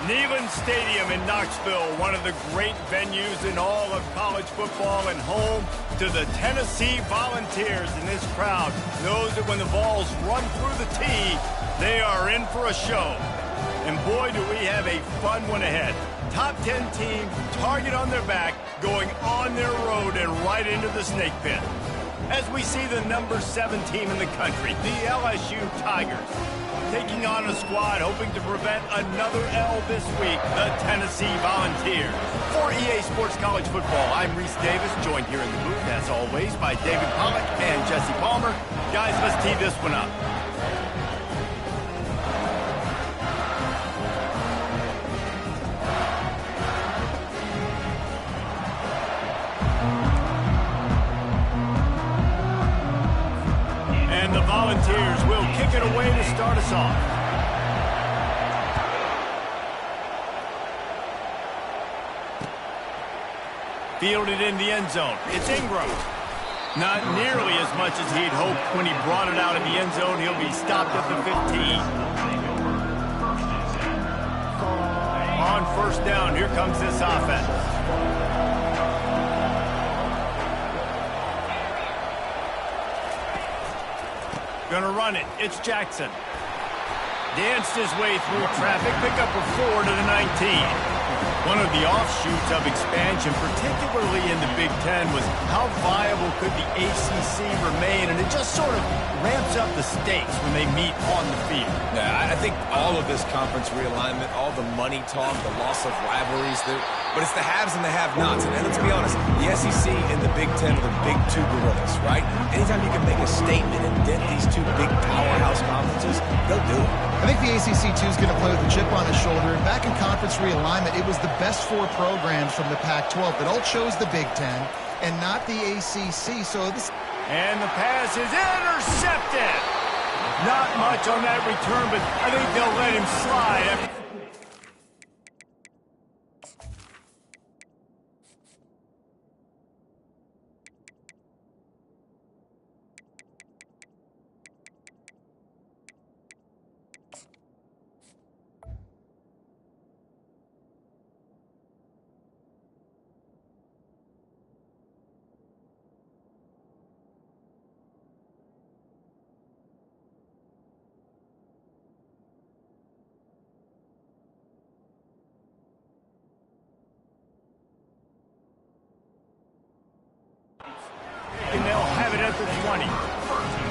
Neyland Stadium in Knoxville, one of the great venues in all of college football and home to the Tennessee Volunteers. And this crowd knows that when the balls run through the tee, they are in for a show. And boy, do we have a fun one ahead. Top 10 team, target on their back, going on their road and right into the snake pit. As we see the number 7 team in the country, the LSU Tigers, taking on a squad hoping to prevent another L this week, the Tennessee Volunteers. For EA Sports College Football, I'm Reese Davis, joined here in the booth, as always, by David Pollack and Jesse Palmer. Guys, let's tee this one up. And the Volunteers will kick it away to start us off. Fielded in the end zone. It's Ingram. Not nearly as much as he'd hoped when he brought it out in the end zone. He'll be stopped at the 15. On first down, here comes this offense. Gonna run it. It's Jackson. Danced his way through traffic. Pick up a 4 to the 19. One of the offshoots of expansion, particularly in the Big Ten, was how viable could the ACC remain, and it just sort of ramps up the stakes when they meet on the field. Yeah, I think all of this conference realignment, all the money talk, the loss of rivalries, but it's the haves and the have-nots. And let's be honest, the SEC and the Big Ten are the big two gorillas, right? Anytime you can make a statement and dent these two big powerhouse conferences, they'll do it. I think the ACC, too, is going to play with a chip on his shoulder. And back in conference realignment, it was the best 4 programs from the Pac-12 that all chose the Big Ten and not the ACC. And the pass is intercepted. Not much on that return, but I think they'll let him slide. And they'll have it at the 20.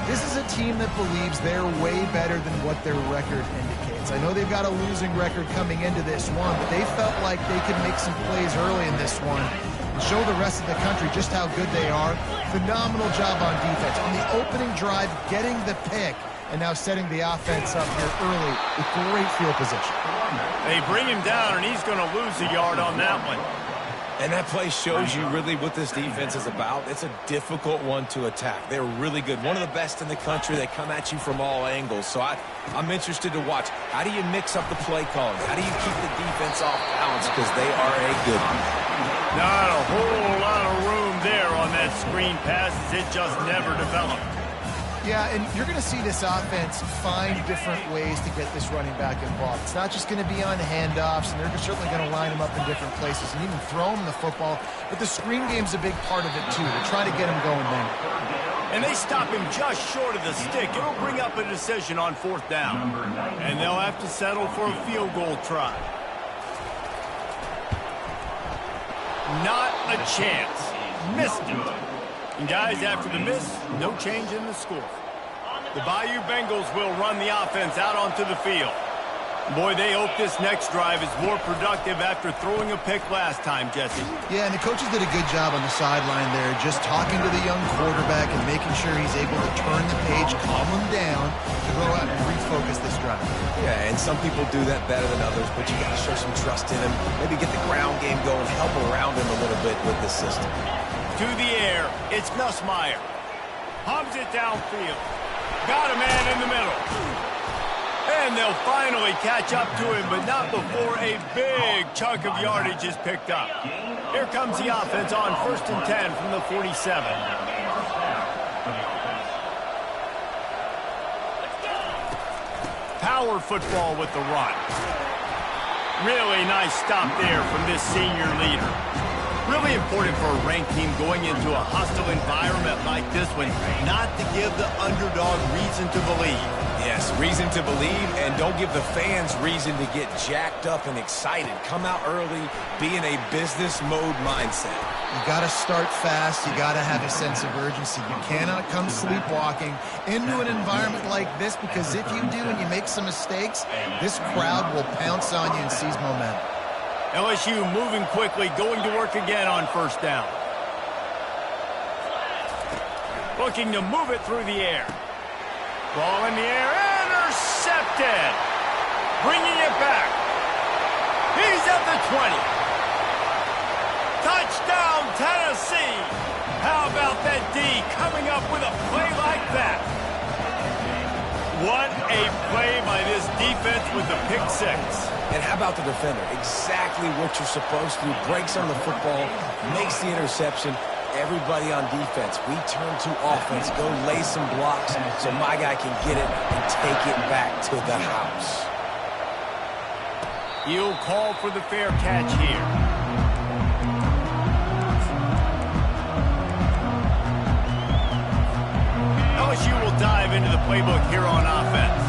This is a team that believes they're way better than what their record indicates. I know they've got a losing record coming into this one, but they felt like they could make some plays early in this one and show the rest of the country just how good they are. Phenomenal job on defense. On the opening drive, getting the pick, and now setting the offense up here early with great field position. They bring him down, and he's going to lose a yard on that one. And that play shows you really what this defense is about. It's a difficult one to attack. They're really good. One of the best in the country. They come at you from all angles. So I'm interested to watch. How do you mix up the play calling? How do you keep the defense off balance? Because they are a good one. Not a whole lot of room there on that screen pass as it just never developed. Yeah, and you're going to see this offense find different ways to get this running back involved. It's not just going to be on handoffs, and they're certainly going to line him up in different places and even throw him the football. But the screen game's a big part of it, too. They're trying to get him going then. And they stop him just short of the stick. It'll bring up a decision on 4th down. And they'll have to settle for a field goal try. Not a chance. Missed it. And guys, after the miss, no change in the score. The Bayou Bengals will run the offense out onto the field. Boy, they hope this next drive is more productive after throwing a pick last time, Jesse. Yeah, and the coaches did a good job on the sideline there, just talking to the young quarterback and making sure he's able to turn the page, calm him down, to go out and refocus this drive. Yeah, and some people do that better than others, but you got to show some trust in him. Maybe get the ground game going, help around him a little bit with the system. To the air, it's Nussmeier. Hubs it downfield. Got a man in the middle. And they'll finally catch up to him, but not before a big chunk of yardage is picked up. Here comes the offense on 1st and 10 from the 47. Power football with the run. Really nice stop there from this senior leader. Really important for a ranked team going into a hostile environment like this one, not to give the underdog reason to believe. Yes, reason to believe, and don't give the fans reason to get jacked up and excited. Come out early, be in a business mode mindset. You got to start fast. You got to have a sense of urgency. You cannot come sleepwalking into an environment like this, because if you do and you make some mistakes, this crowd will pounce on you and seize momentum. LSU moving quickly, going to work again on first down. Looking to move it through the air. Ball in the air, intercepted. Bringing it back. He's at the 20. Touchdown, Tennessee. How about that D coming up with a play like that? What a play by this defense with the pick six. And how about the defender? Exactly what you're supposed to do. Breaks on the football, makes the interception. Everybody on defense, we turn to offense. Go lay some blocks so my guy can get it and take it back to the house. He'll call for the fair catch here. LSU will dive into the playbook here on offense.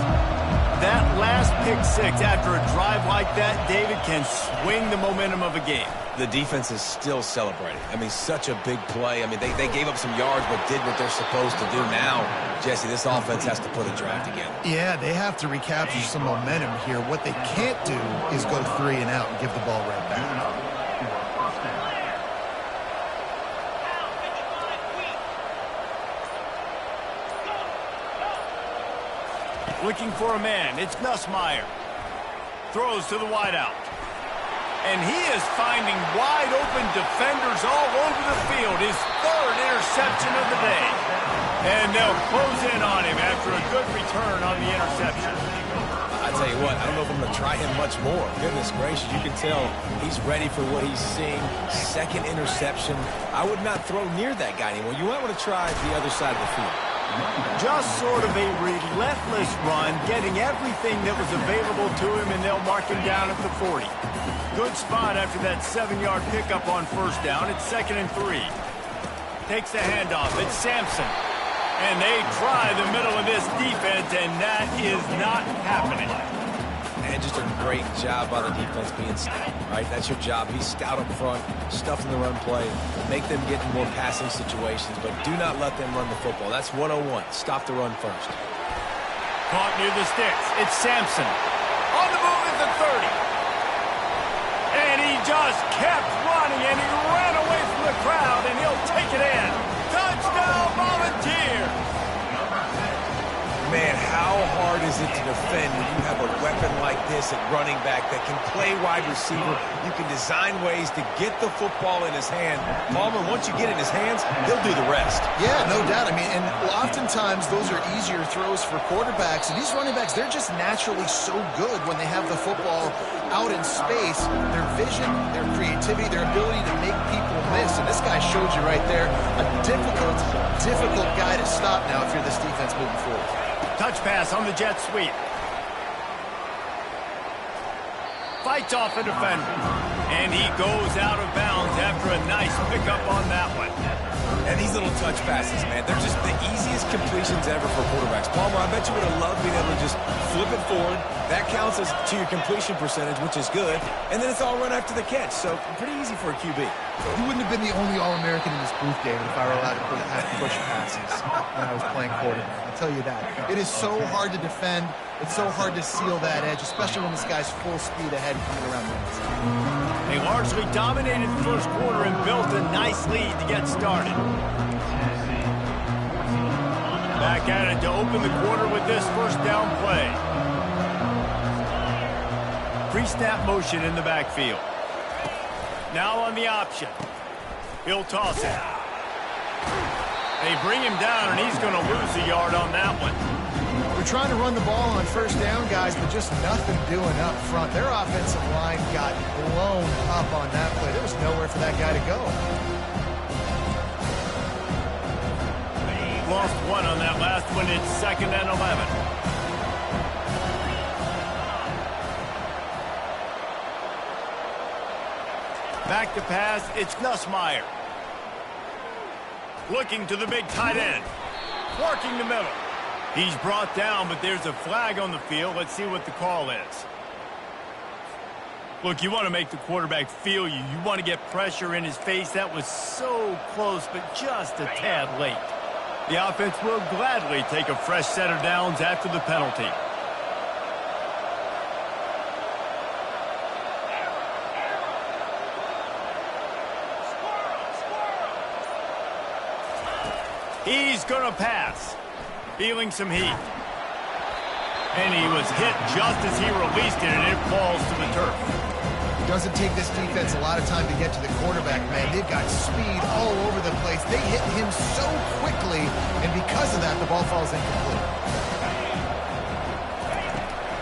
That last pick six after a drive like that, David, can swing the momentum of a game. The defense is still celebrating. I mean, such a big play. I mean, they gave up some yards but did what they're supposed to do. Now, Jesse, this offense has to put a drive together. Yeah, they have to recapture some momentum here. What they can't do is go 3 and out and give the ball right back. Looking for a man. It's Nussmeier. Throws to the wideout. And he is finding wide-open defenders all over the field. His third interception of the day. And they'll close in on him after a good return on the interception. I tell you what, I don't know if I'm going to try him much more. Goodness gracious, you can tell he's ready for what he's seeing. Second interception. I would not throw near that guy anymore. You might want to try the other side of the field. Just sort of a relentless run, getting everything that was available to him, and they'll mark him down at the 40. Good spot after that 7-yard pickup on first down. It's 2nd and 3. Takes the handoff. It's Sampson. And they try the middle of this defense, and that is not happening. And just a great job by the defense being stout, right? That's your job. Be stout up front, stuff in the run play, make them get in more passing situations, but do not let them run the football. That's 101. Stop the run first. Caught near the sticks. It's Sampson. On the move at the 30. And he just kept running, and he ran away from the crowd, and he'll take it in. Touchdown, Volunteers! Man, how hard is it to defend when you have a weapon like this at running back that can play wide receiver? You can design ways to get the football in his hand. Palmer, once you get it in his hands, he'll do the rest. Yeah, no doubt. I mean, and oftentimes those are easier throws for quarterbacks. And these running backs, they're just naturally so good when they have the football out in space. Their vision, their creativity, their ability to make people miss. And this guy showed you right there, a difficult guy to stop now if you're this defense moving forward. Touch pass on the jet sweep. Fights off a defender. And he goes out of bounds after a nice pickup on that one. And these little touch passes, man, they're just the easiest completions ever for quarterbacks. Palmer, I bet you would have loved being able to just flip it forward. That counts as to your completion percentage, which is good. And then it's all run after the catch. So pretty easy for a QB. You wouldn't have been the only All-American in this booth, David, if I were allowed to have push passes when I was playing quarterback. I'll tell you that. It is so hard to defend. It's so hard to seal that edge, especially when this guy's full speed ahead coming around the inside. They largely dominated the first quarter and built a nice lead to get started. Back at it to open the quarter with this first down play. Pre-snap motion in the backfield. Now on the option. He'll toss it. They bring him down, and he's going to lose a yard on that one. We're trying to run the ball on first down, guys, but just nothing doing up front. Their offensive line got blown up on that play. There was nowhere for that guy to go. Lost one on that last one. It's 2nd and 11. Back to pass, it's Nussmeier. Looking to the big tight end. Working the middle. He's brought down, but there's a flag on the field. Let's see what the call is. Look, you want to make the quarterback feel you. You want to get pressure in his face. That was so close, but just a tad late. The offense will gladly take a fresh set of downs after the penalty. He's going to pass. Feeling some heat. And he was hit just as he released it, and it falls to the turf. It doesn't take this defense a lot of time to get to the quarterback, man. They've got speed all over the place. They hit him so quickly, and because of that, the ball falls incomplete.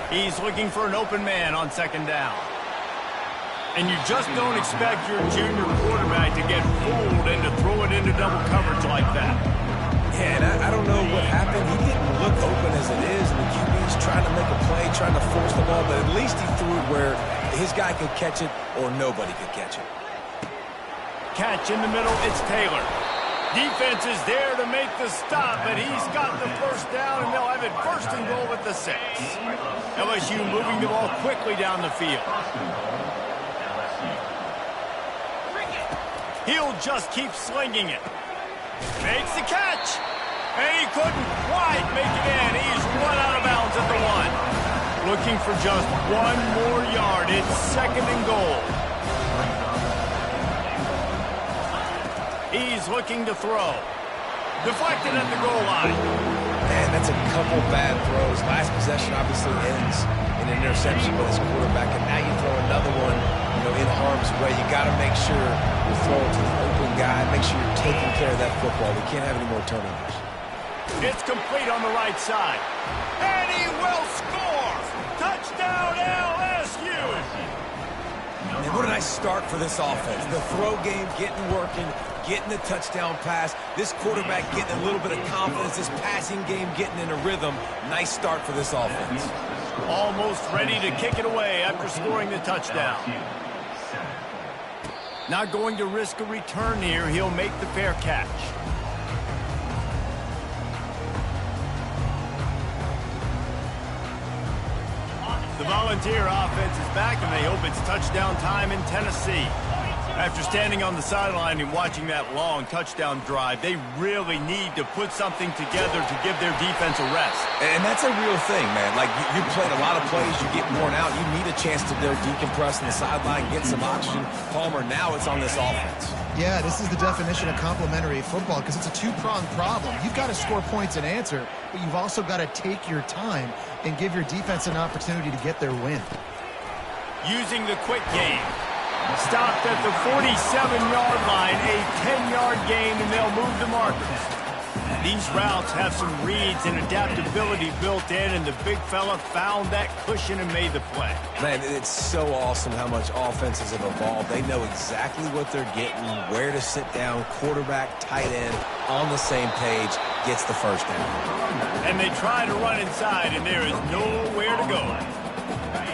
He's looking for an open man on second down. And you just don't expect your junior quarterback to get fooled and to throw it into double coverage like that. Yeah, and I don't know what happened. He didn't look open as it is, and the QB's trying to make a play, trying to force the ball, but at least he threw it where his guy could catch it or nobody could catch it. Catch in the middle, it's Taylor. Defense is there to make the stop, but he's got the first down, and they'll have it first and goal at the 6. LSU moving the ball quickly down the field. He'll just keep slinging it. Makes the catch. And he couldn't quite make it in. He's run out of bounds at the 1. Looking for just one more yard. It's second and goal. He's looking to throw. Deflected at the goal line. Man, that's a couple bad throws. Last possession obviously ends in an interception by this quarterback, and now you throw another one, in harm's way. You got to make sure you're throwing to the open guy. Make sure you're taking care of that football. We can't have any more turnovers. It's complete on the right side. And he will score! Touchdown LSU! And what a nice start for this offense. The throw game getting working, getting the touchdown pass. This quarterback getting a little bit of confidence. This passing game getting in a rhythm. Nice start for this offense. Almost ready to kick it away after scoring the touchdown. Not going to risk a return here. He'll make the fair catch. The Volunteer offense is back, and they hope it's touchdown time in Tennessee. After standing on the sideline and watching that long touchdown drive, they really need to put something together to give their defense a rest. And that's a real thing, man. Like, you played a lot of plays, you get worn out, you need a chance to go decompress on the sideline, get some oxygen. Palmer, now it's on this offense. Yeah, this is the definition of complementary football because it's a two-pronged problem. You've got to score points and answer, but you've also got to take your time and give your defense an opportunity to get their win. Using the quick game. Stopped at the 47-yard line, a 10-yard gain, and they'll move the markers. These routes have some reads and adaptability built in, and the big fella found that cushion and made the play. Man, it's so awesome how much offenses have evolved. They know exactly what they're getting, where to sit down, quarterback, tight end, on the same page, gets the first down. And they try to run inside, and there is nowhere to go.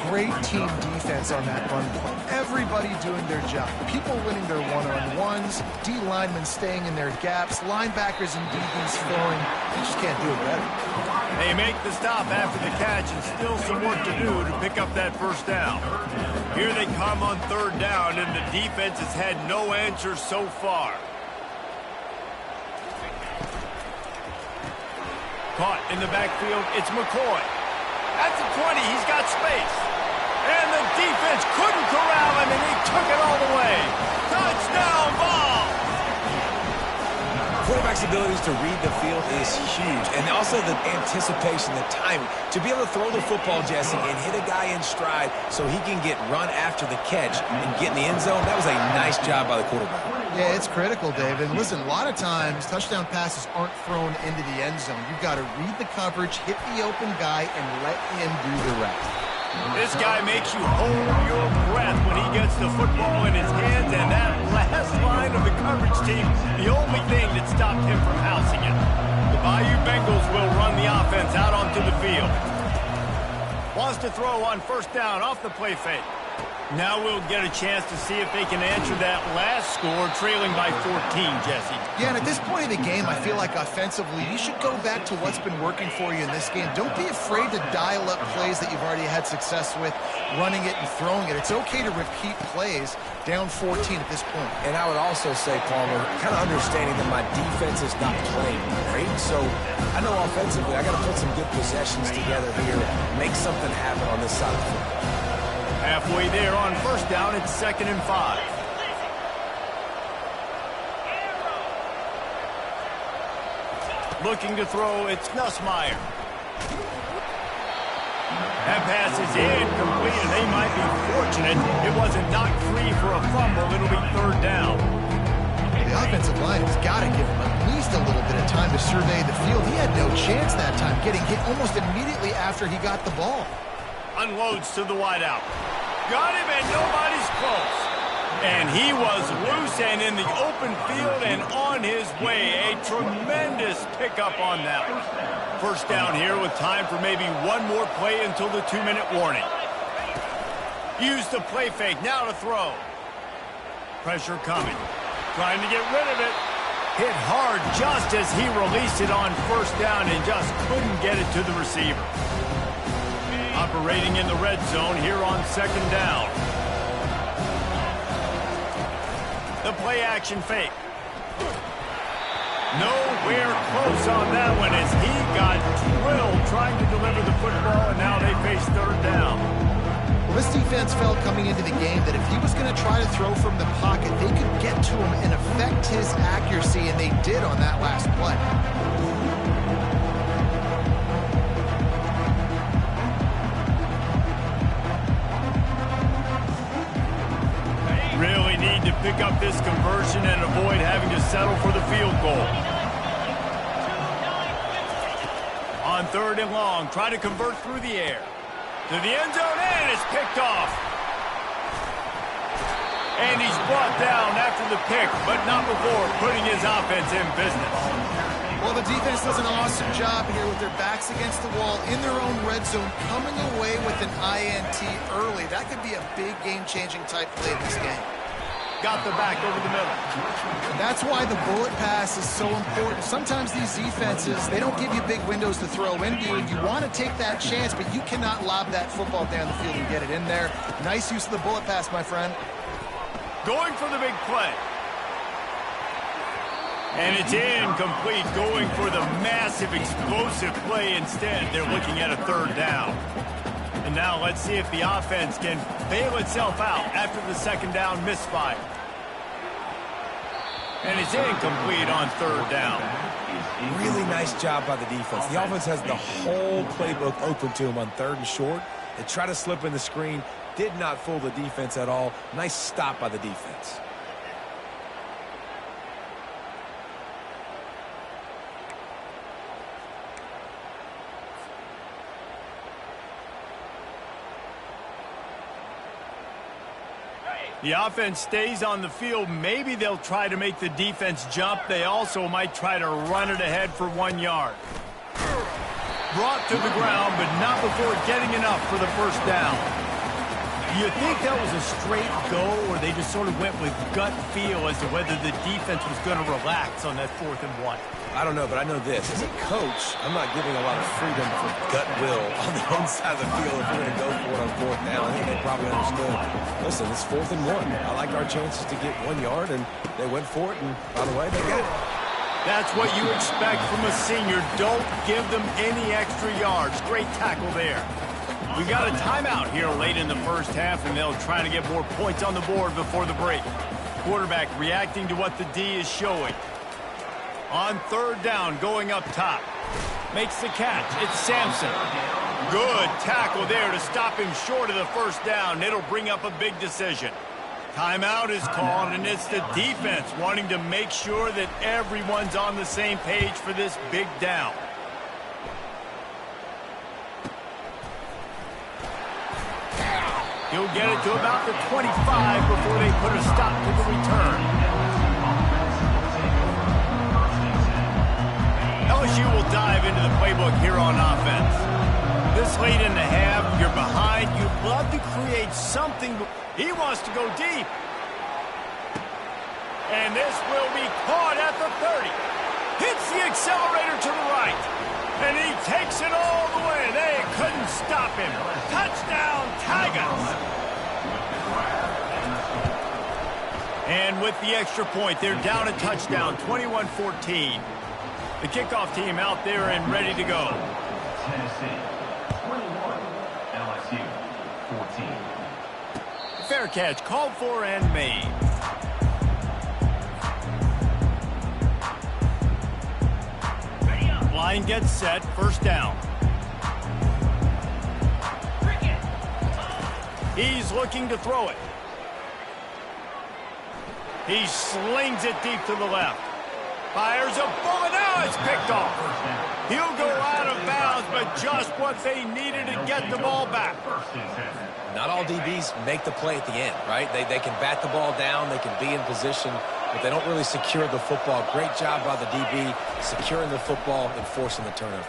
Great team defense on that run play. Everybody doing their job. People winning their one-on-ones, D linemen staying in their gaps, linebackers and DBs throwing. They just can't do it better. They make the stop after the catch, and still some work to do to pick up that first down. Here they come on third down, and the defense has had no answer so far. Caught in the backfield, it's McCoy. At the 20, he's got space. And the defense couldn't corral him, and he took it all the way. Touchdown ball! Quarterback's abilities to read the field is huge. And also the anticipation, the timing. To be able to throw the football, Jesse, and hit a guy in stride so he can get run after the catch and get in the end zone, that was a nice job by the quarterback. Yeah, it's critical, David. And listen, a lot of times, touchdown passes aren't thrown into the end zone. You've got to read the coverage, hit the open guy, and let him do the rest. This guy makes you hold your breath when he gets the football in his hands, and that last line of the coverage team, the only thing that stopped him from housing it. The Bayou Bengals will run the offense out onto the field. Wants to throw on first down off the play fake. Now we'll get a chance to see if they can answer that last score, trailing by 14, Jesse. Yeah, and at this point in the game, I feel like offensively, you should go back to what's been working for you in this game. Don't be afraid to dial up plays that you've already had success with, running it and throwing it. It's okay to repeat plays down 14 at this point. And I would also say, Palmer, kind of understanding that my defense is not playing great, so I know offensively I got to put some good possessions together here, make something happen on this side of the football. Halfway there on first down, it's 2nd and 5. Looking to throw, it's Nussmeier. That pass is incomplete, and they might be fortunate it wasn't knocked free for a fumble. It'll be 3rd down. The offensive line has got to give him at least a little bit of time to survey the field. He had no chance that time, getting hit almost immediately after he got the ball. Unloads to the wideout. Got him, and nobody's close. And he was loose and in the open field and on his way. A tremendous pickup on that one. First down here with time for maybe one more play until the 2-minute warning. Use the play fake, now to throw. Pressure coming. Trying to get rid of it. Hit hard just as he released it on first down and just couldn't get it to the receiver. Operating in the red zone here on 2nd down. The play action fake. Nowhere close on that one as he got drilled trying to deliver the football, and now they face 3rd down. Well, this defense felt coming into the game that if he was going to try to throw from the pocket, they could get to him and affect his accuracy, and they did on that last play. Really need to pick up this conversion and avoid having to settle for the field goal. On 3rd and long, try to convert through the air. To the end zone, and it's picked off. And he's brought down after the pick, but not before putting his offense in business. Well, the defense does an awesome job here with their backs against the wall in their own red zone, coming away with an INT early. That could be a big game-changing type play in this game. Got the back over the middle. That's why the bullet pass is so important. Sometimes these defenses, they don't give you big windows to throw into. You want to take that chance, but you cannot lob that football down the field and get it in there. Nice use of the bullet pass, my friend. Going for the big play. And it's incomplete, going for the massive, explosive play instead. They're looking at a 3rd down. And now let's see if the offense can bail itself out after the 2nd down misfire. And it's incomplete on 3rd down. Really nice job by the defense. The offense has the whole playbook open to them on 3rd and short. They try to slip in the screen. Did not fool the defense at all. Nice stop by the defense. The offense stays on the field. Maybe they'll try to make the defense jump. They also might try to run it ahead for 1 yard. Brought to the ground, but not before getting enough for the first down. Do you think that was a straight go, or they just sort of went with gut feel as to whether the defense was going to relax on that 4th and 1? I don't know, but I know this. As a coach, I'm not giving a lot of freedom for gut will on the inside of the field if we're going to go for it on 4th down. I think they probably understood. Listen, it's 4th and 1. I like our chances to get 1 yard, and they went for it, and by the way, they got it. That's what you expect from a senior. Don't give them any extra yards. Great tackle there. We got a timeout here late in the first half, and they'll try to get more points on the board before the break. Quarterback reacting to what the D is showing. On 3rd down, going up top. Makes the catch. It's Sampson. Good tackle there to stop him short of the first down. It'll bring up a big decision. Timeout is called, and it's the defense wanting to make sure that everyone's on the same page for this big down. He'll get it to about the 25 before they put a stop to the return. LSU will dive into the playbook here on offense. This late in the half, you're behind. You'd love to create something He wants to go deep. And this will be caught at the 30. Hits the accelerator to the right. And he takes it all the way. They couldn't stop him. Touchdown, Tigers. And with the extra point, they're down a touchdown, 21-14. The kickoff team out there and ready to go. Tennessee, 21, LSU, 14. Fair catch, called for and made. Line gets set, first down. He's looking to throw it. He slings it deep to the left. Fires a bullet. Now it's picked off. He'll go out of bounds, but just what they needed to get the ball back. Not all DBs make the play at the end, right? They can bat the ball down, they can be in position, but they don't really secure the football. Great job by the DB securing the football and forcing the turnover.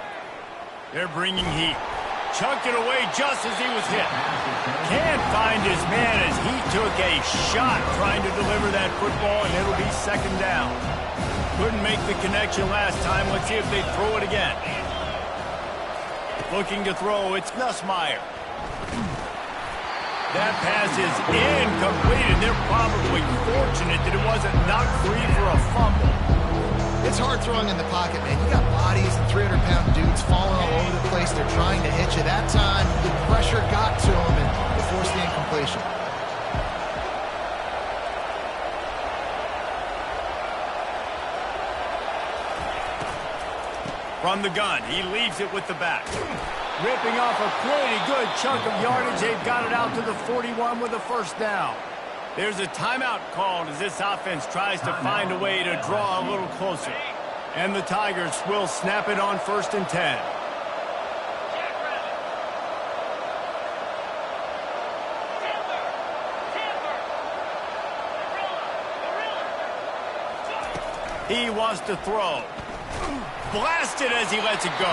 They're bringing heat. Chucked it away just as he was hit. Can't find his man as he took a shot trying to deliver that football, and it'll be second down. Couldn't make the connection last time. Let's see if they throw it again. Looking to throw, it's Nussmeier. That pass is incomplete, and they're probably fortunate that it wasn't knocked free for a fumble. It's hard throwing in the pocket, man. You got bodies and 300-pound dudes falling all over the place. They're trying to hit you. That time, the pressure got to them, and they forced the incompletion. From the gun, he leaves it with the back. Ripping off a pretty good chunk of yardage. They've got it out to the 41 with a first down. There's a timeout called as this offense tries to find a way to draw a little closer. And the Tigers will snap it on 1st and 10. He wants to throw. Blasted as he lets it go.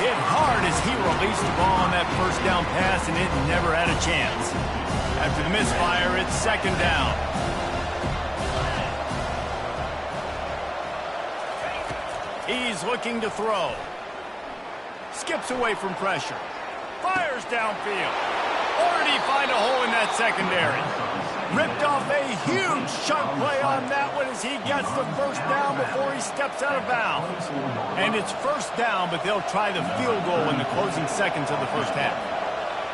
Hit hard as he released the ball on that first down pass, and it never had a chance. After the misfire, it's second down. He's looking to throw. Skips away from pressure. Fires downfield. Or did he find a hole in that secondary? Ripped off a huge chunk play on that one as he gets the first down before he steps out of bounds. And it's first down, but they'll try the field goal in the closing seconds of the first half.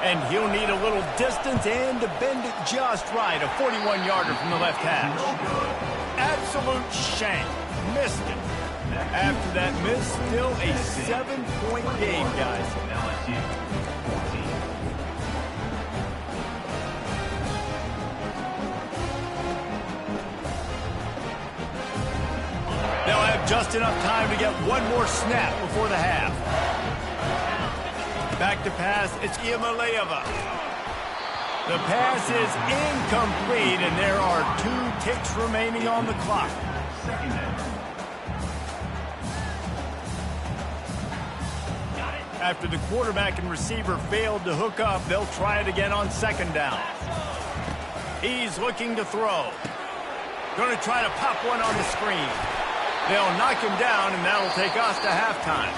And he'll need a little distance and to bend it just right. A 41-yarder from the left hash. Absolute shank. Missed it. After that miss, still a 7-point game, guys. They'll have just enough time to get one more snap before the half. Back to pass, it's Iamaleava. The pass is incomplete, and there are 2 ticks remaining on the clock. After the quarterback and receiver failed to hook up, they'll try it again on second down. He's looking to throw. Going to try to pop one on the screen. They'll knock him down, and that'll take us to halftime.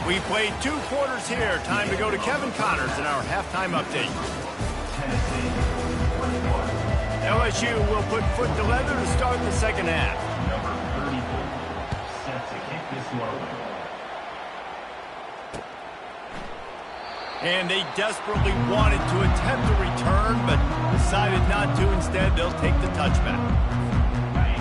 We played 2 quarters here. Time to go to Kevin Connors in our halftime update. LSU will put foot to leather to start the second half. Number 34, set to kick this one away. And they desperately wanted to attempt a return, but decided not to. Instead, they'll take the touchback.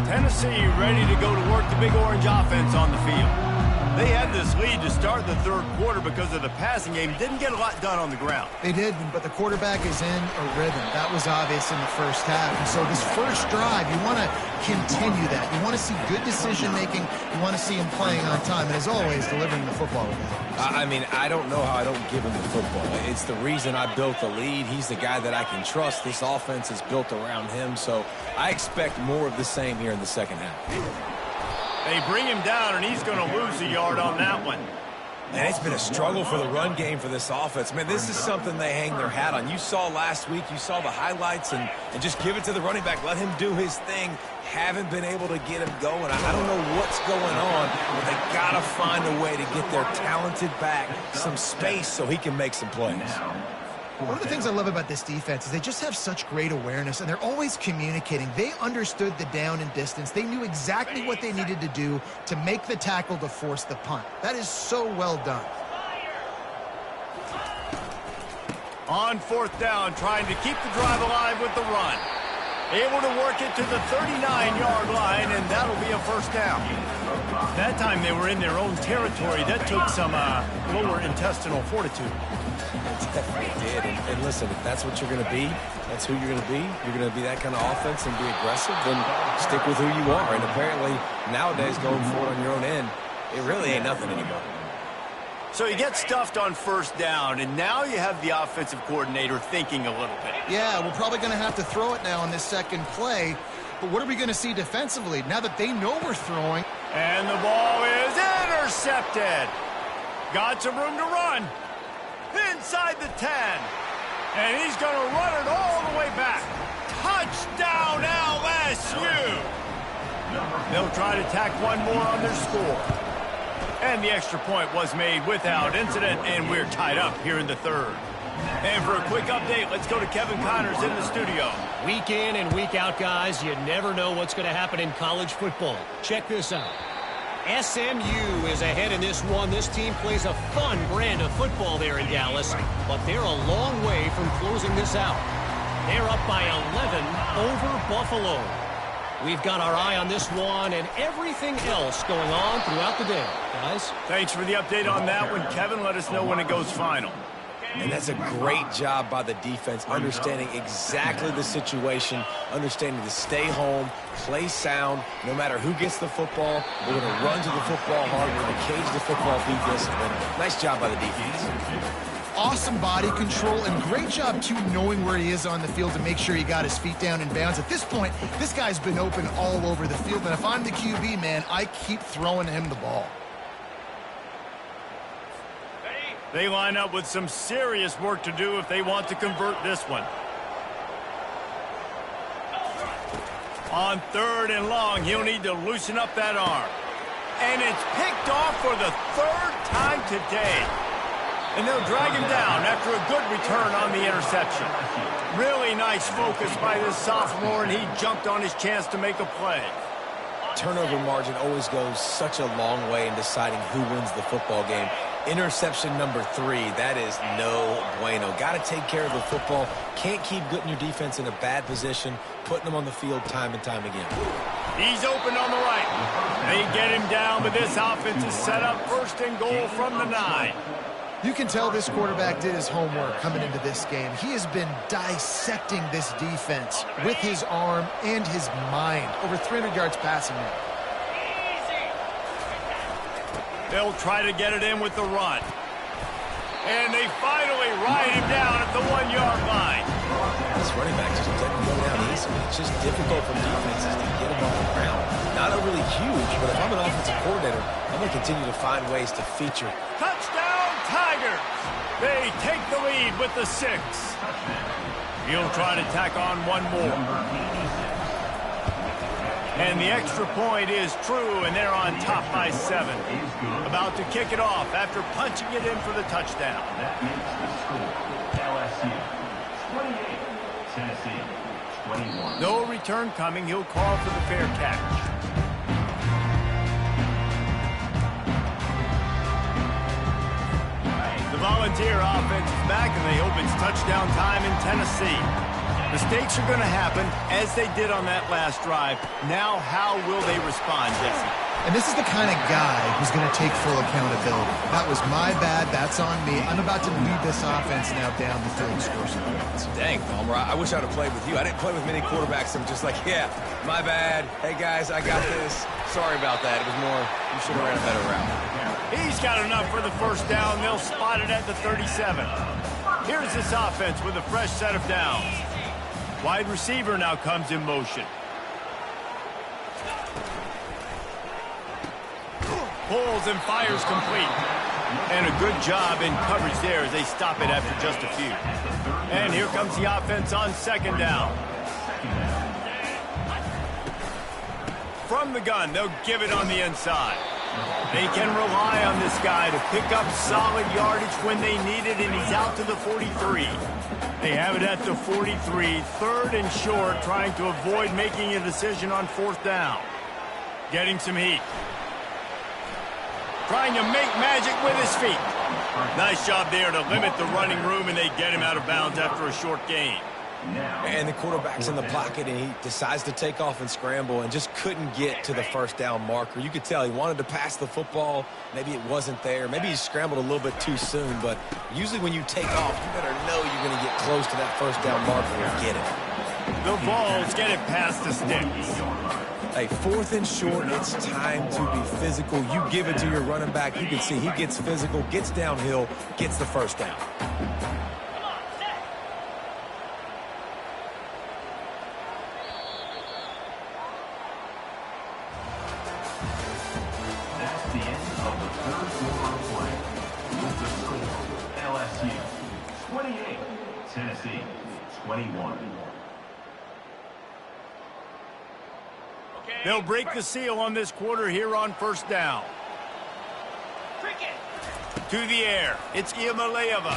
Tennessee ready to go to work the Big Orange offense on the field. They had this lead to start the third quarter because of the passing game. Didn't get a lot done on the ground. They did, but the quarterback is in a rhythm. That was obvious in the first half. And so this first drive, you want to continue that. You want to see good decision-making. You want to see him playing on time. And as always, delivering the football with that. I mean, I don't know how I don't give him the football. It's the reason I built the lead. He's the guy that I can trust. This offense is built around him. So I expect more of the same here in the second half. They bring him down, and he's going to lose a yard on that one. And it's been a struggle for the run game for this offense. Man, this is something they hang their hat on. You saw last week, you saw the highlights, and just give it to the running back. Let him do his thing. Haven't been able to get him going. I don't know what's going on, but they got to find a way to get their talented back some space so he can make some plays. One of the things I love about this defense is they just have such great awareness, and they're always communicating. They understood the down and distance. They knew exactly what they needed to do to make the tackle to force the punt. That is so well done. On fourth down, trying to keep the drive alive with the run. Able to work it to the 39-yard line, and that'll be a first down. That time they were in their own territory. That took some lower intestinal fortitude. Definitely did. And listen, if that's what you're going to be, that's who you're going to be. You're going to be that kind of offense and be aggressive, then stick with who you are. And apparently, nowadays, going forward on your own end, it really ain't nothing anymore. So you get stuffed on first down, and now you have the offensive coordinator thinking a little bit. Yeah, we're probably going to have to throw it now on this second play. But what are we going to see defensively now that they know we're throwing? And the ball is intercepted. Got some room to run. Inside the 10. And he's going to run it all the way back. Touchdown, LSU. They'll try to tack one more on their score. And the extra point was made without incident, and we're tied up here in the third. And for a quick update, let's go to Kevin Connors in the studio. Week in and week out, guys, you never know what's going to happen in college football. Check this out. SMU is ahead in this one. This team plays a fun brand of football there in Dallas, but they're a long way from closing this out. They're up by 11 over Buffalo. We've got our eye on this one and everything else going on throughout the day, guys. Thanks for the update on that one, Kevin. Let us know when it goes final. And that's a great job by the defense, understanding exactly the situation, understanding to stay home, play sound. No matter who gets the football, we're going to run to the football hard. We're going to cage the football, be disciplined. Nice job by the defense. Awesome body control, and great job, too, knowing where he is on the field to make sure he got his feet down in bounds. At this point, this guy's been open all over the field, and if I'm the QB, man, I keep throwing him the ball. They line up with some serious work to do if they want to convert this one. On third and long, he'll need to loosen up that arm. And it's picked off for the third time today. And they'll drag him down after a good return on the interception. Really nice focus by this sophomore, and he jumped on his chance to make a play. Turnover margin always goes such a long way in deciding who wins the football game. Interception number 3, that is no bueno. Got to take care of the football. Can't keep putting your defense in a bad position, putting them on the field time and time again. He's open on the right. They get him down, but this offense is set up first and goal from the 9. You can tell this quarterback did his homework coming into this game. He has been dissecting this defense with his arm and his mind. Over 300 yards passing now. They'll try to get it in with the run. And they finally ride him down at the 1-yard line. This running back just doesn't go down easy. It's just difficult for defenses to get him off the ground. Not overly huge, but if I'm an offensive coordinator, I'm going to continue to find ways to feature. Touchdown, Tigers! They take the lead with the 6. He'll try to tack on one more. And the extra point is true, and they're on top by 7. About to kick it off after punching it in for the touchdown. That makes the score LSU 28, Tennessee 21. No return coming. He'll call for the fair catch. The Volunteer offense is back, and they hope it's touchdown time in Tennessee. Mistakes are going to happen, as they did on that last drive. Now, how will they respond, Jesse? And this is the kind of guy who's going to take full accountability. That was my bad. That's on me. I'm about to lead this offense now down the field and score some points. Dang, Palmer, I wish I'd have played with you. I didn't play with many quarterbacks. I'm just like, yeah, my bad. Hey, guys, I got this. Sorry about that. It was more, you should have ran a better route. He's got enough for the first down. They'll spot it at the 37. Here's this offense with a fresh set of downs. Wide receiver now comes in motion. Pulls and fires complete. And a good job in coverage there as they stop it after just a few. And here comes the offense on second down. From the gun, they'll give it on the inside. They can rely on this guy to pick up solid yardage when they need it, and he's out to the 43. They have it at the 43, third and short, trying to avoid making a decision on fourth down. Getting some heat. Trying to make magic with his feet. Nice job there to limit the running room, and they get him out of bounds after a short gain. And the quarterback's in the pocket, and he decides to take off and scramble and just couldn't get to the first down marker. You could tell he wanted to pass the football. Maybe it wasn't there. Maybe he scrambled a little bit too soon. But usually when you take off, you better know you're going to get close to that first down marker and get it. The Vols get it past the sticks. Hey, fourth and short, it's time to be physical. You give it to your running back. You can see he gets physical, gets downhill, gets the first down. That's the end of the third quarter of play. With the score, LSU 28, Tennessee 21. They'll break the seal on this quarter here on first down. To the air, it's Iamaleava.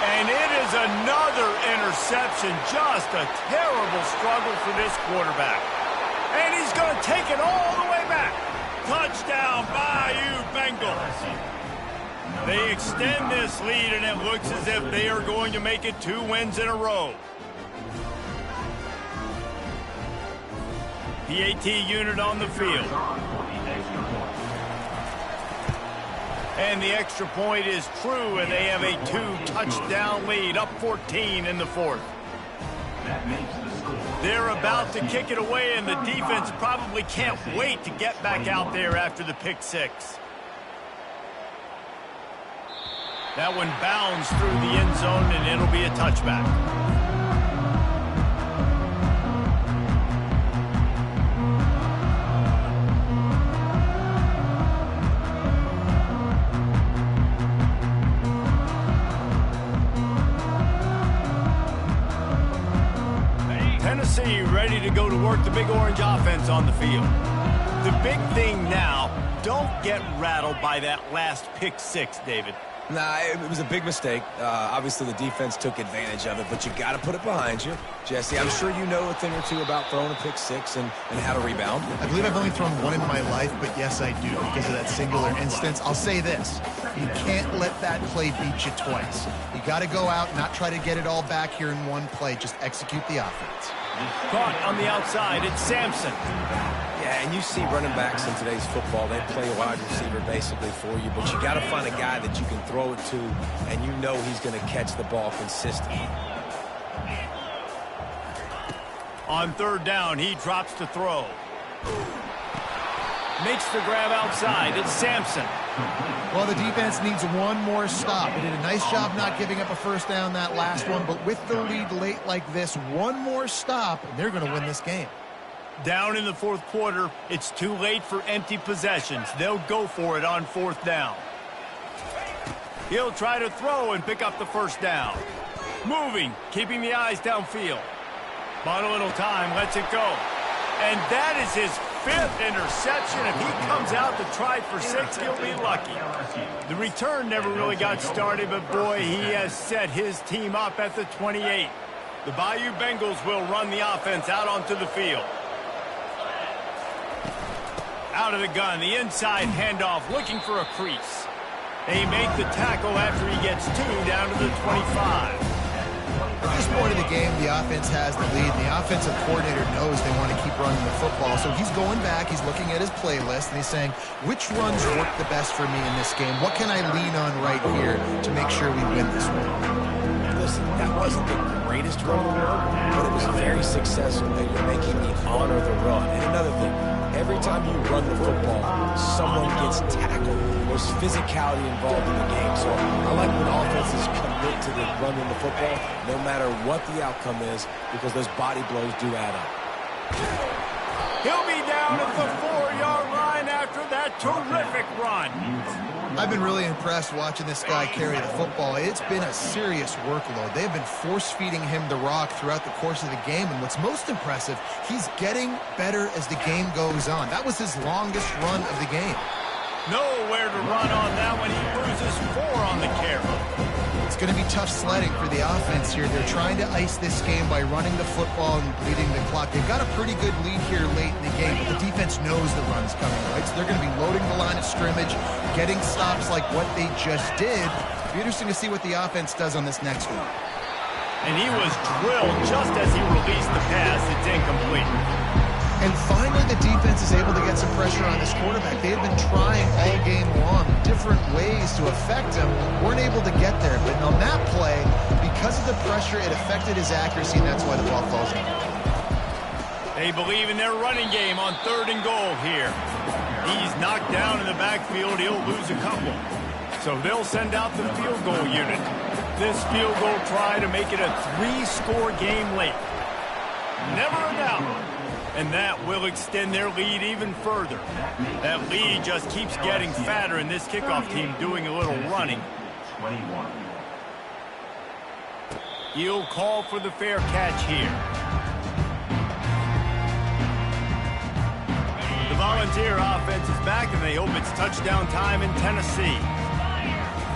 And it is another interception. Just a terrible struggle for this quarterback. And he's going to take it all the way back. Touchdown, Bayou Bengals. They extend this lead, and it looks as if they are going to make it 2 wins in a row. PAT unit on the field. And the extra point is true, and they have a 2-touchdown lead, up 14 in the fourth. They're about to kick it away, and the defense probably can't wait to get back out there after the pick six. That one bounds through the end zone, and it'll be a touchback. Tennessee ready to go to work the Big Orange offense on the field. The big thing now, don't get rattled by that last pick six, David. Nah, it was a big mistake. Obviously, the defense took advantage of it, but you got to put it behind you. Jesse, I'm sure you know a thing or two about throwing a pick six and how to rebound. I believe I've only thrown one in my life, but yes, I do, because of that singular instance. I'll say this. You can't let that play beat you twice. You got to go out, not try to get it all back here in one play. Just execute the offense. Caught on the outside, it's Sampson. Yeah, and you see running backs in today's football, they play a wide receiver basically for you, but you got to find a guy that you can throw it to, and you know he's going to catch the ball consistently. On third down, he drops to throw. Makes the grab outside, it's Sampson. Well, the defense needs one more stop. They did a nice job not giving up a first down that last one, but with the lead late like this, one more stop, and they're going to win this game. Down in the fourth quarter, it's too late for empty possessions. They'll go for it on fourth down. He'll try to throw and pick up the first down. Moving, keeping the eyes downfield. Bought a little time, lets it go. And that is his 5th interception. If he comes out to try for 6, he'll be lucky. The return never really got started, but boy, he has set his team up at the 28. The Bayou Bengals will run the offense out onto the field. Out of the gun, the inside handoff, looking for a crease. They make the tackle after he gets 2 down to the 25. At this point of the game, the offense has the lead, and the offensive coordinator knows they want to keep running the football. So he's going back, he's looking at his playlist, and he's saying, which runs work the best for me in this game? What can I lean on right here to make sure we win this one? Listen, that wasn't the greatest run in the world, but it was very successful, and you're making me honor the run. And another thing, every time you run the football, someone gets tackled. There's physicality involved in the game. So I like when offenses commit to the running the football, no matter what the outcome is, because those body blows do add up. He'll be down at the 4-yard line after that Terrific run. I've been really impressed watching this guy carry the football. It's been a serious workload. They've been force-feeding him the rock throughout the course of the game, and what's most impressive, he's getting better as the game goes on. That was his longest run of the game. Nowhere to run on that one. He loses 4 on the carry. It's going to be tough sledding for the offense here. They're trying to ice this game by running the football and bleeding the clock. They've got a pretty good lead here late in the game, but the defense knows the run's coming, right? So they're going to be loading the line of scrimmage, getting stops like what they just did. It'll be interesting to see what the offense does on this next one. And he was drilled just as he released the pass. It's incomplete. And finally, the defense is able to get some pressure on this quarterback. They had been trying all game long different ways to affect him, weren't able to get there. But on that play, because of the pressure, it affected his accuracy, and that's why the ball falls in. They believe in their running game on 3rd and goal here. He's knocked down in the backfield. He'll lose a couple. So they'll send out the field goal unit. This field goal try to make it a 3-score game late. Never a doubt. And that will extend their lead even further. That lead just keeps getting fatter, and this kickoff team doing a little running. 21. He'll call for the fair catch here. The Volunteer offense is back, and they hope it's touchdown time in Tennessee.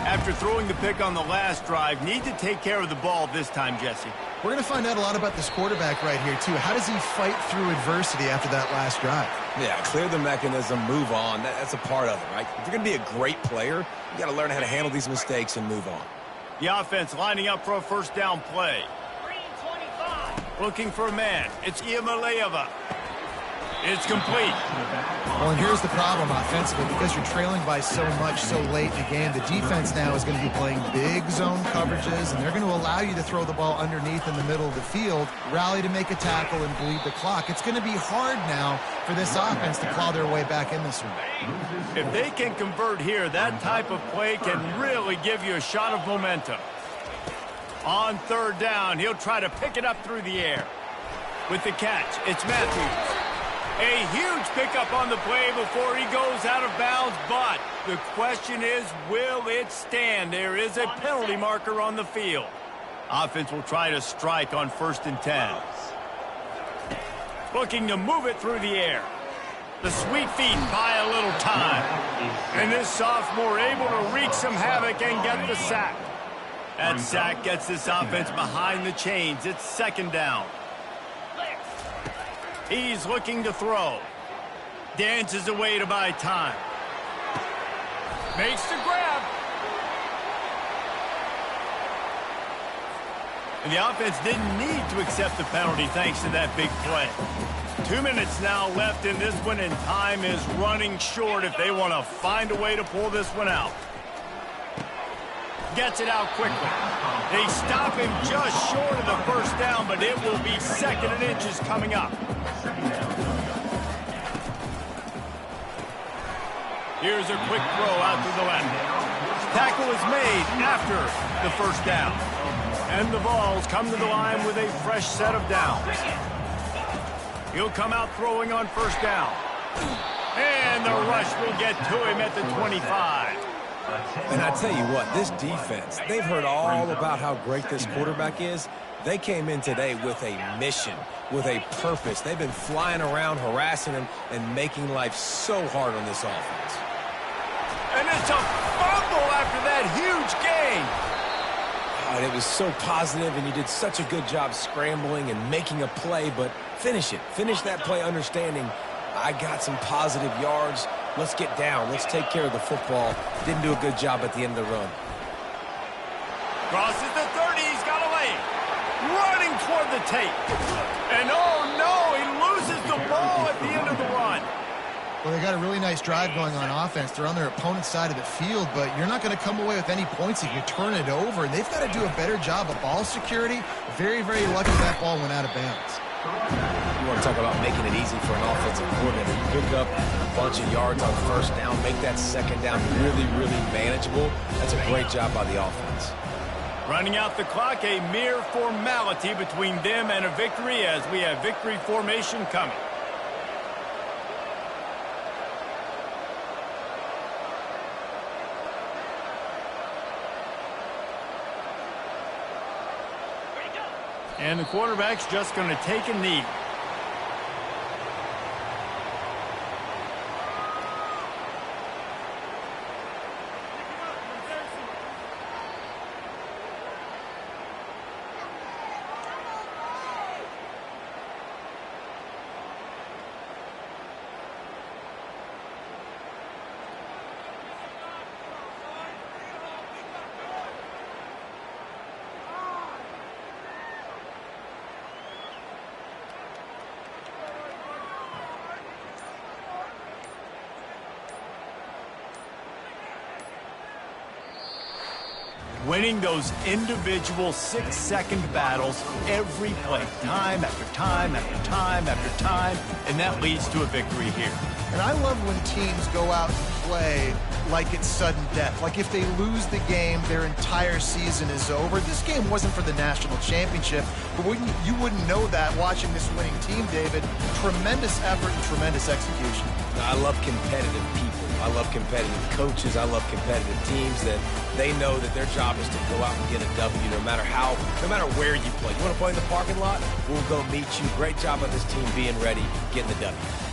After throwing the pick on the last drive, need to take care of the ball this time, Jesse. We're going to find out a lot about this quarterback right here, too. How does he fight through adversity after that last drive? Yeah, clear the mechanism, move on. That's a part of it, right? If you're going to be a great player, you got to learn how to handle these mistakes and move on. The offense lining up for a first down play. Looking for a man. It's Iamaleava. It's complete. Well, and here's the problem offensively. Because you're trailing by so much so late in the game, the defense now is going to be playing big zone coverages, and they're going to allow you to throw the ball underneath in the middle of the field, rally to make a tackle, and bleed the clock. It's going to be hard now for this offense to claw their way back in this one. If they can convert here, that type of play can really give you a shot of momentum. On 3rd down, he'll try to pick it up through the air. With the catch, it's Matthews. A huge pickup on the play before he goes out of bounds, but the question is, will it stand? There is a penalty marker on the field. Offense will try to strike on 1st and 10. Looking to move it through the air. The sweet feet buy a little time. And this sophomore able to wreak some havoc and get the sack. That sack gets this offense behind the chains. It's 2nd down. He's looking to throw. Dances away to buy time. Makes the grab. And the offense didn't need to accept the penalty thanks to that big play. 2 minutes now left in this one, and time is running short if they want to find a way to pull this one out. Gets it out quickly. They stop him just short of the first down, but it will be 2nd and inches coming up. Here's a quick throw out to the left. Tackle is made after the first down. And the Vols come to the line with a fresh set of downs. He'll come out throwing on 1st down. And the rush will get to him at the 25. And I tell you what, this defense, they've heard all about how great this quarterback is. They came in today with a mission, with a purpose. They've been flying around, harassing him, and making life so hard on this offense. And it's a fumble after that huge gain. And it was so positive, and you did such a good job scrambling and making a play, but finish it. Finish that play understanding, I got some positive yards. Let's get down. Let's take care of the football. Didn't do a good job at the end of the run. Crosses the 30. He's got a lane. Running toward the tape. And oh no, he loses the ball at the end of the run. Well, they got a really nice drive going on offense. They're on their opponent's side of the field, but you're not going to come away with any points if you turn it over. And they've got to do a better job of ball security. Very, very lucky that ball went out of bounds. You want to talk about making it easy for an offensive coordinator. You pick up a bunch of yards on 1st down, make that 2nd down really, really manageable. That's a great job by the offense. Running out the clock, a mere formality between them and a victory as we have victory formation coming. And the quarterback's just going to take a knee. Winning those individual 6-second battles every play, time after time after time after time, and that leads to a victory here. And I love when teams go out and play like it's sudden death. Like if they lose the game, their entire season is over. This game wasn't for the national championship, but you wouldn't know that watching this winning team, David. Tremendous effort and tremendous execution. I love competitive people. I love competitive coaches. I love competitive teams that they know that their job is to go out and get a W no matter where you play. You want to play in the parking lot? We'll go meet you. Great job by this team being ready, getting the W.